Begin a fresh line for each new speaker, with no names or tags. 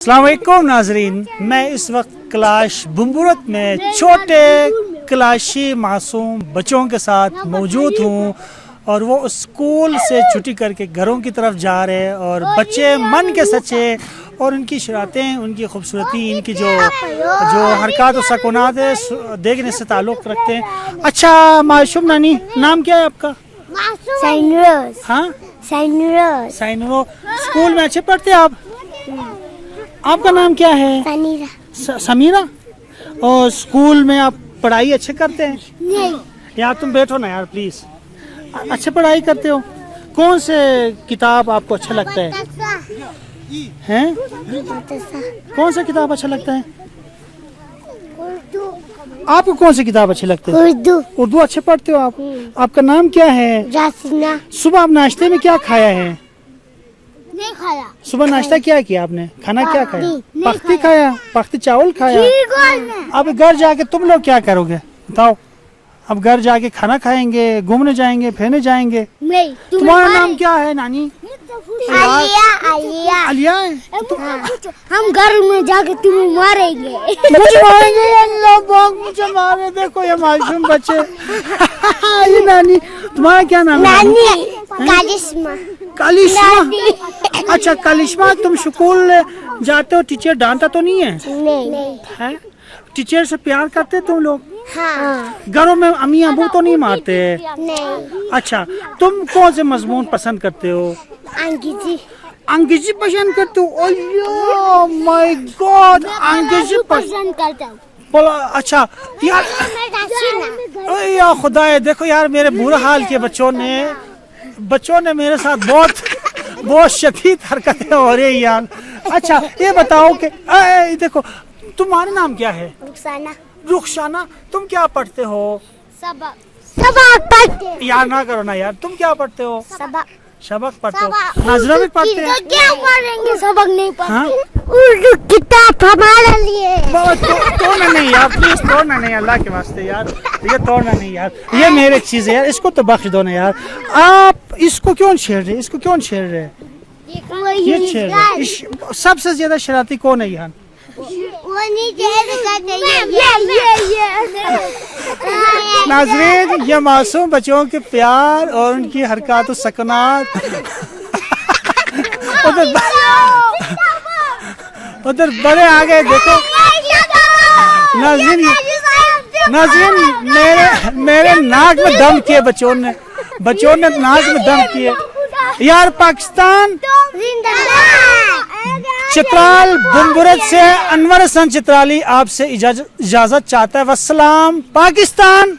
अस्सलाम वालेकुम नाजरीन, मैं इस वक्त क्लाश बुम्बुरत में छोटे क्लाशी मासूम बच्चों के साथ मौजूद हूँ और वो स्कूल से छुट्टी करके घरों की तरफ जा रहे हैं और बच्चे मन के सच्चे और उनकी शरारतें, उनकी खूबसूरती, इनकी जो हरकत और सकूनात है देखने से ताल्लुक़ रखते हैं। अच्छा मासूम नानी, नाम क्या है आपका?
साइनरोज।
हाँ,
साइनरोज।
साइनरो। स्कूल में अच्छे पढ़ते आप? आपका नाम क्या है?
समीरा।
समीरा। और स्कूल में आप पढ़ाई अच्छे करते हैं?
नहीं।
यार तुम बैठो ना यार प्लीज। अच्छे पढ़ाई करते हो? कौन से किताब आपको अच्छा लगता है? हैं? कौन सा किताब अच्छा लगता है? आपको कौन सी किताब अच्छी लगती है?
उर्दू।
उर्दू अच्छे पढ़ते हो आप? आपका नाम क्या है?
रासिना।
सुबह आप नाश्ते में क्या खाया है?
नहीं खाया।
सुबह नाश्ता क्या किया आपने? खाना क्या खाया?
नहीं
पख्ती खाया? पख्ती चावल खाया? अब घर जाके तुम लोग क्या करोगे बताओ? अब घर जाके खाना खाएंगे, घूमने जाएंगे, फिरने जाएंगे।
नहीं।
तुम्हारा नाम क्या है नानी?
आलिया। आलिया।
आलिया है?
हम घर में जाके तुम्हें मारेंगे।
मुझे मारेंगे? अल्लाह पाक मुझे मारे। देखो ये मासूम बच्चे। ये नानी, तुम्हारा क्या नाम है?
नानी। कालिस्मा।
कालिश्मा। अच्छा कालिश्मा, तुम स्कूल जाते हो, टीचर डांटता तो नहीं है?
नहीं।
है? टीचर से प्यार करते तुम लोग?
हाँ।
घरों में अम्मी अबू तो नहीं मारते?
नहीं।
अच्छा, तुम कौन से मजमून पसंद करते हो?
अंग्रेजी।
अंग्रेजी पसंद करते हो? ओह माय गॉड, अंग्रेजी
पसंद करता हूँ।
बोला। अच्छा यार, ओए या खुदा, देखो यार मेरे बुरा हाल के बच्चों ने मेरे साथ बहुत शदीद हरकतें हो रही है यार। अच्छा ये बताओ कि देखो, तुम्हारा नाम क्या है?
रुखसाना।
रुखसाना। तुम क्या पढ़ते हो?
सबक पढ़ते।
यार ना करो ना यार, तुम क्या पढ़ते हो? सबक पढ़ते हो? नाजरा भी पढ़ते हैं?
क्या पढ़ेंगे? सबक नहीं पढ़ते।
हाँ?
उर्दू किताब हमारे लिए।
तोड़ना नहीं यार प्लीज, तोड़ना नहीं अल्लाह के वास्ते यार, ये तोड़ना नहीं यार, ये मेरे चीज है यार, इसको तो बख्श दो ना यार। आप इसको क्यों छेड़ रहे? इसको क्यों छेड़ रहे? ये छेड़ रहे। सबसे ज्यादा शरारती कौन है यहाँ?
वो नीचे
नाज़रीन, ये मासूम बच्चों के प्यार और उनकी हरकत और सकनात। उधर बड़े आ गए देखो। नाज़रीन मेरे नाक में दम किए बच्चों ने नाक में दम किए यार। पाकिस्तान चित्राल बुम्बुरत से अनवर हसन चित्राली आपसे इजाजत चाहता है। वस्सलाम। पाकिस्तान।